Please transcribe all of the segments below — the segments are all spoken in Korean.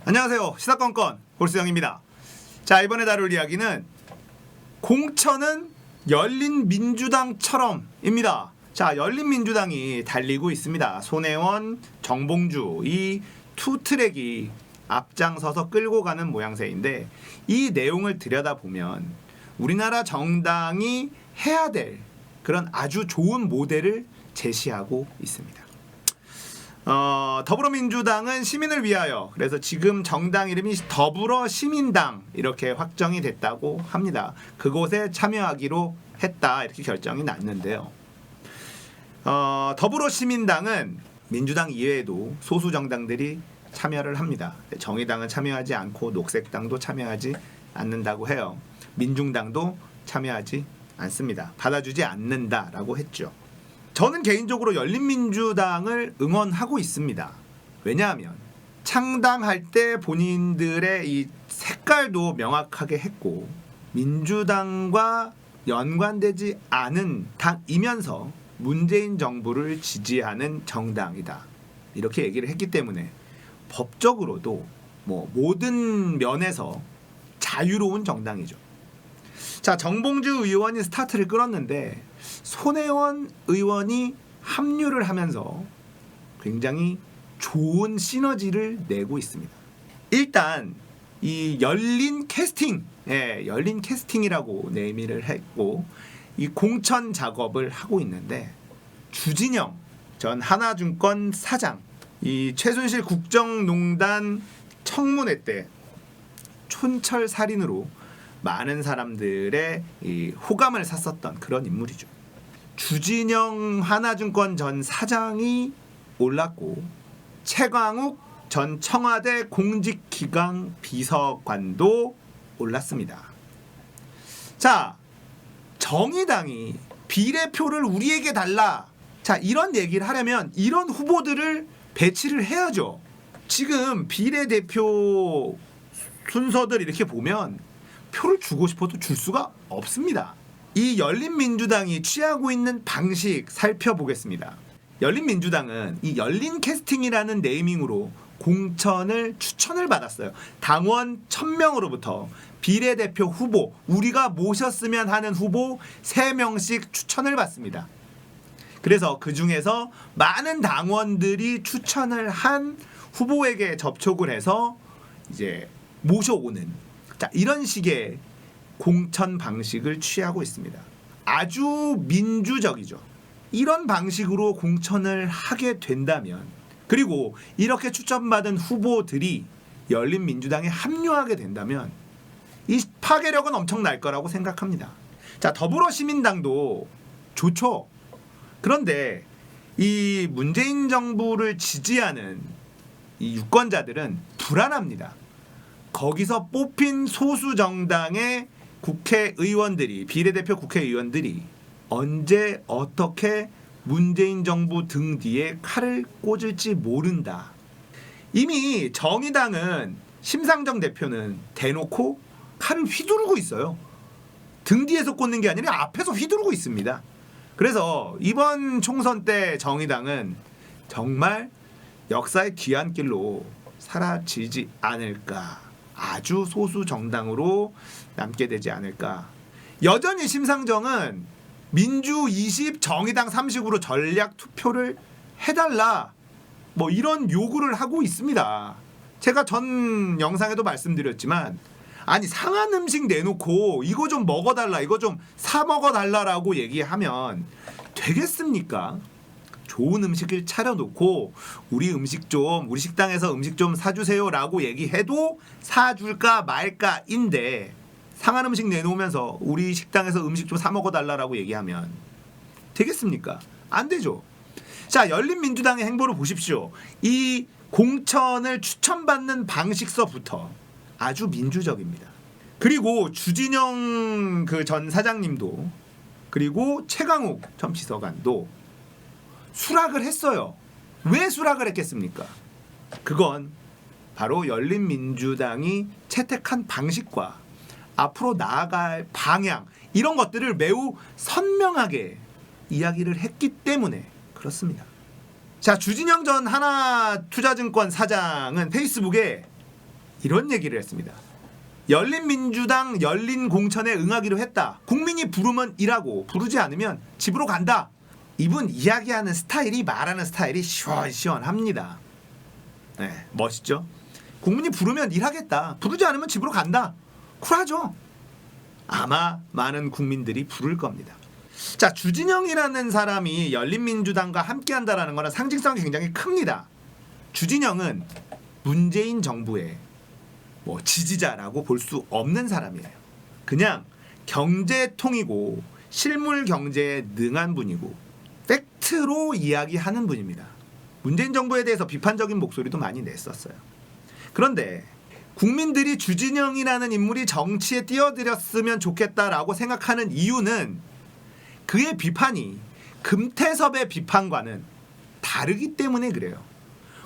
안녕하세요. 시사건건 골수영입니다. 자, 이번에 다룰 이야기는 공천은 열린민주당처럼입니다. 자, 열린민주당이 달리고 있습니다. 손혜원, 정봉주 이 투 트랙이 앞장서서 끌고 가는 모양새인데, 이 내용을 들여다보면 우리나라 정당이 해야 될 그런 아주 좋은 모델을 제시하고 있습니다. 더불어민주당은 시민을 위하여, 그래서 지금 정당 이름이 더불어시민당 이렇게 확정이 됐다고 합니다. 그곳에 참여하기로 했다 이렇게 결정이 났는데요. 더불어시민당은 민주당 이외에도 소수 정당들이 참여를 합니다. 정의당은 참여하지 않고 녹색당도 참여하지 않는다고 해요. 민중당도 참여하지 않습니다. 받아주지 않는다라고 했죠. 저는 개인적으로 열린민주당을 응원하고 있습니다. 왜냐하면 창당할 때 본인들의 이 색깔도 명확하게 했고, 민주당과 연관되지 않은 당이면서 문재인 정부를 지지하는 정당이다 이렇게 얘기를 했기 때문에 법적으로도 모든 면에서 자유로운 정당이죠. 자, 정봉주 의원이 스타트를 끌었는데 손혜원 의원이 합류를 하면서 굉장히 좋은 시너지를 내고 있습니다. 일단 이 열린 캐스팅, 열린 캐스팅이라고 네이밍을 했고, 이 공천 작업을 하고 있는데, 주진영 전 하나증권 사장, 이 최순실 국정농단 청문회 때 촌철살인으로 많은 사람들의 이 호감을 샀었던 그런 인물이죠. 주진영 하나증권 전 사장이 올랐고, 최광욱 전 청와대 공직기강 비서관도 올랐습니다. 자, 정의당이 비례표를 우리에게 달라, 자 이런 얘기를 하려면 이런 후보들을 배치를 해야죠. 지금 비례대표 순서들 이렇게 보면 표를 주고 싶어도 줄 수가 없습니다. 이 열린민주당이 취하고 있는 방식 살펴보겠습니다. 열린민주당은 이 열린 캐스팅이라는 네이밍으로 공천을 추천을 받았어요. 당원 1000명으로부터 비례대표 후보, 우리가 모셨으면 하는 후보 3명씩 추천을 받습니다. 그래서 그 중에서 많은 당원들이 추천을 한 후보에게 접촉을 해서 이제 모셔오는, 자 이런 식의 공천 방식을 취하고 있습니다. 아주 민주적이죠. 이런 방식으로 공천을 하게 된다면, 그리고 이렇게 추천받은 후보들이 열린민주당에 합류하게 된다면 이 파괴력은 엄청날 거라고 생각합니다. 자, 더불어시민당도 좋죠. 그런데 이 문재인 정부를 지지하는 이 유권자들은 불안합니다. 거기서 뽑힌 소수 정당의 국회의원들이, 비례대표 국회의원들이 언제 어떻게 문재인 정부 등 뒤에 칼을 꽂을지 모른다. 이미 정의당은 심상정 대표는 대놓고 칼을 휘두르고 있어요. 등 뒤에서 꽂는 게 아니라 앞에서 휘두르고 있습니다. 그래서 이번 총선 때 정의당은 정말 역사의 뒤안길로 사라지지 않을까, 아주 소수 정당으로 남게 되지 않을까. 여전히 심상정은 민주 20, 정의당 30으로 전략 투표를 해달라, 이런 요구를 하고 있습니다. 제가 전 영상에도 말씀드렸지만, 아니 상한 음식 내놓고 이거 좀 먹어달라, 이거 좀 사 먹어달라라고 얘기하면 되겠습니까? 좋은 음식을 차려놓고 우리 식당에서 음식 좀 사주세요라고 얘기해도 사줄까 말까인데, 상한 음식 내놓으면서 우리 식당에서 음식 좀 사 먹어달라라고 얘기하면 되겠습니까? 안 되죠. 자, 열린민주당의 행보를 보십시오. 이 공천을 추천받는 방식서부터 아주 민주적입니다. 그리고 주진영 그 전 사장님도, 그리고 최강욱 전 비서관도 수락을 했어요. 왜 수락을 했겠습니까? 그건 바로 열린민주당이 채택한 방식과 앞으로 나아갈 방향, 이런 것들을 매우 선명하게 이야기를 했기 때문에 그렇습니다. 자, 주진영 전 하나투자증권 사장은 페이스북에 이런 얘기를 했습니다. 열린민주당 열린 공천에 응하기로 했다. 국민이 부르면 일하고 부르지 않으면 집으로 간다. 이분 이야기하는 스타일이 말하는 스타일이 시원시원합니다. 네, 멋있죠? 국민이 부르면 일하겠다. 부르지 않으면 집으로 간다. 쿨하죠? 아마 많은 국민들이 부를 겁니다. 자, 주진영이라는 사람이 열린민주당과 함께한다라는 거는 상징성이 굉장히 큽니다. 주진영은 문재인 정부의 지지자라고 볼 수 없는 사람이에요. 그냥 경제통이고 실물 경제에 능한 분이고 팩트로 이야기하는 분입니다. 문재인 정부에 대해서 비판적인 목소리도 많이 냈었어요. 그런데 국민들이 주진영이라는 인물이 정치에 뛰어들었으면 좋겠다라고 생각하는 이유는 그의 비판이 금태섭의 비판과는 다르기 때문에 그래요.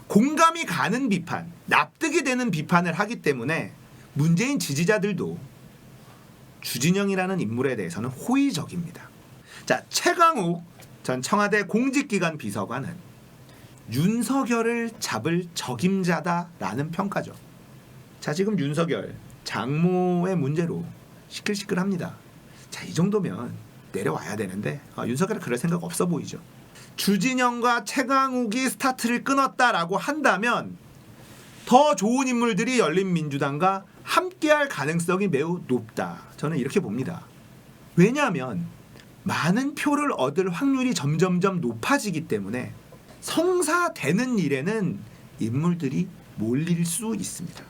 공감이 가는 비판, 납득이 되는 비판을 하기 때문에 문재인 지지자들도 주진영이라는 인물에 대해서는 호의적입니다. 자, 최강욱 전 청와대 공직기관 비서관은 윤석열을 잡을 적임자다라는 평가죠. 자, 지금 윤석열 장모의 문제로 시끌시끌합니다. 자, 이 정도면 내려와야 되는데 윤석열은 그럴 생각 없어 보이죠. 주진영과 최강욱이 스타트를 끊었다라고 한다면 더 좋은 인물들이 열린민주당과 함께할 가능성이 매우 높다. 저는 이렇게 봅니다. 왜냐하면 많은 표를 얻을 확률이 점점점 높아지기 때문에 성사되는 일에는 인물들이 몰릴 수 있습니다.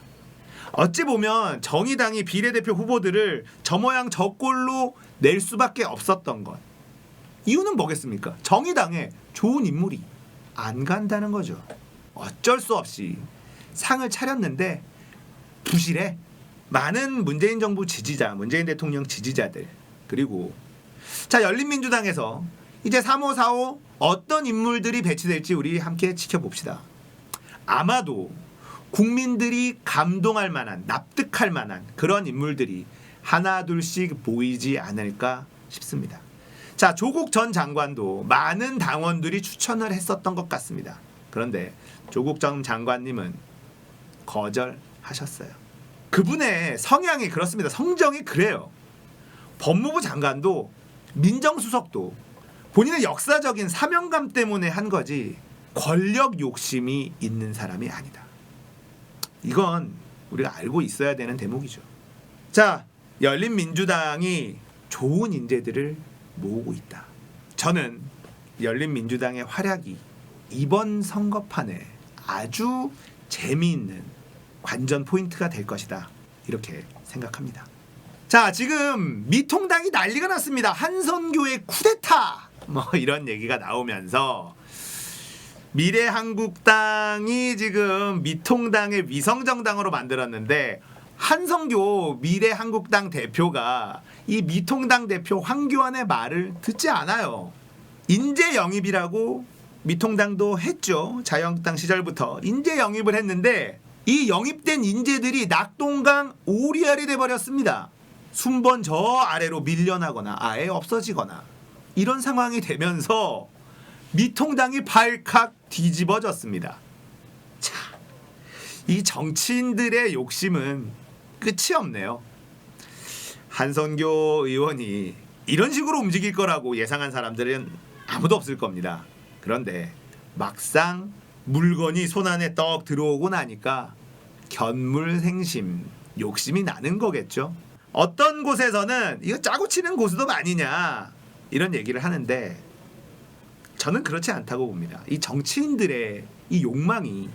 어찌 보면 정의당이 비례대표 후보들을 저 모양 저 꼴로 낼 수밖에 없었던 것. 이유는 뭐겠습니까? 정의당에 좋은 인물이 안 간다는 거죠. 어쩔 수 없이 상을 차렸는데 부실해. 많은 문재인 정부 지지자, 문재인 대통령 지지자들, 그리고 자, 열린민주당에서 이제 3호, 4호 어떤 인물들이 배치될지 우리 함께 지켜봅시다. 아마도 국민들이 감동할 만한, 납득할 만한 그런 인물들이 하나 둘씩 보이지 않을까 싶습니다. 자, 조국 전 장관도 많은 당원들이 추천을 했었던 것 같습니다. 그런데 조국 전 장관님은 거절하셨어요. 그분의 성향이 그렇습니다. 성정이 그래요. 법무부 장관도 민정수석도 본인의 역사적인 사명감 때문에 한 거지 권력 욕심이 있는 사람이 아니다. 이건 우리가 알고 있어야 되는 대목이죠. 자, 열린민주당이 좋은 인재들을 모으고 있다. 저는 열린민주당의 활약이 이번 선거판에 아주 재미있는 관전 포인트가 될 것이다. 이렇게 생각합니다. 자, 지금 미통당이 난리가 났습니다. 한선교의 쿠데타 이런 얘기가 나오면서 미래한국당이 지금 미통당의 위성정당으로 만들었는데 한성교 미래한국당 대표가 이 미통당 대표 황교안의 말을 듣지 않아요. 인재 영입이라고 미통당도 했죠. 자유한국당 시절부터 인재 영입을 했는데 이 영입된 인재들이 낙동강 오리알이 돼버렸습니다. 순번 저 아래로 밀려나거나 아예 없어지거나 이런 상황이 되면서 미통당이 발칵 뒤집어졌습니다. 자, 이 정치인들의 욕심은 끝이 없네요. 한선교 의원이 이런 식으로 움직일 거라고 예상한 사람들은 아무도 없을 겁니다. 그런데 막상 물건이 손안에 떡 들어오고 나니까 견물생심, 욕심이 나는 거겠죠. 어떤 곳에서는 이거 짜고 치는 고수도 아니냐 이런 얘기를 하는데 저는 그렇지 않다고 봅니다. 이 정치인들의 이 욕망이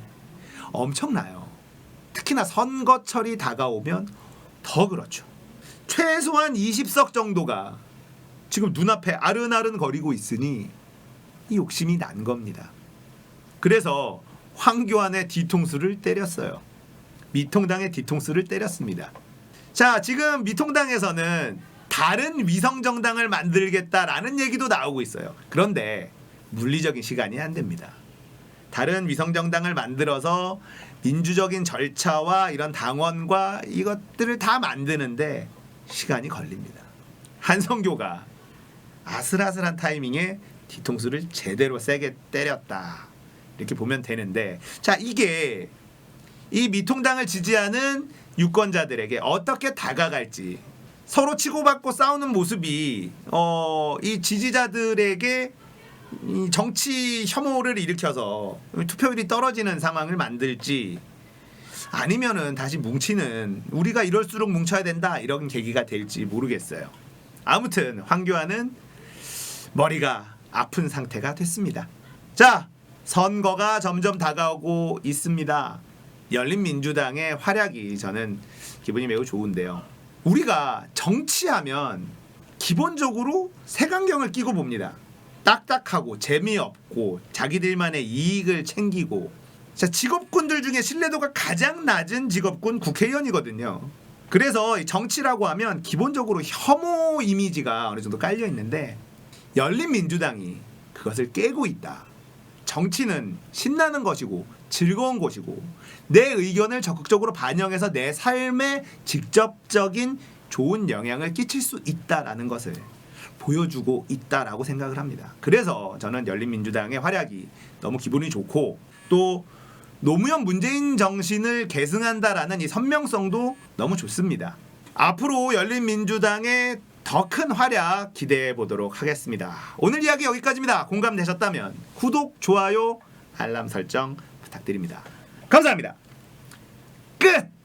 엄청나요. 특히나 선거철이 다가오면 더 그렇죠. 최소한 20석 정도가 지금 눈앞에 아른아른 거리고 있으니 이 욕심이 난 겁니다. 그래서 황교안의 뒤통수를 때렸어요. 미통당의 뒤통수를 때렸습니다. 자, 지금 미통당에서는 다른 위성정당을 만들겠다라는 얘기도 나오고 있어요. 그런데 물리적인 시간이 안 됩니다. 다른 위성정당을 만들어서 민주적인 절차와 이런 당원과 이것들을 다 만드는데 시간이 걸립니다. 한성교가 아슬아슬한 타이밍에 뒤통수를 제대로 세게 때렸다. 이렇게 보면 되는데 자, 이게 이 미통당을 지지하는 유권자들에게 어떻게 다가갈지, 서로 치고받고 싸우는 모습이 이 지지자들에게 이 정치 혐오를 일으켜서 투표율이 떨어지는 상황을 만들지, 아니면은 다시 뭉치는, 우리가 이럴수록 뭉쳐야 된다, 이런 계기가 될지 모르겠어요. 아무튼 황교안은 머리가 아픈 상태가 됐습니다. 자, 선거가 점점 다가오고 있습니다. 열린민주당의 활약이 저는 기분이 매우 좋은데요. 우리가 정치하면 기본적으로 색안경을 끼고 봅니다. 딱딱하고 재미없고 자기들만의 이익을 챙기고. 자, 직업군들 중에 신뢰도가 가장 낮은 직업군 국회의원이거든요. 그래서 정치라고 하면 기본적으로 혐오 이미지가 어느 정도 깔려 있는데, 열린민주당이 그것을 깨고 있다. 정치는 신나는 것이고 즐거운 것이고 내 의견을 적극적으로 반영해서 내 삶에 직접적인 좋은 영향을 끼칠 수 있다라는 것을 보여주고 있다라고 생각을 합니다. 그래서 저는 열린민주당의 활약이 너무 기분이 좋고, 또 노무현 문재인 정신을 계승한다라는 이 선명성도 너무 좋습니다. 앞으로 열린민주당의 더 큰 활약 기대해 보도록 하겠습니다. 오늘 이야기 여기까지입니다. 공감되셨다면 구독, 좋아요, 알람 설정 부탁드립니다. 감사합니다. 끝!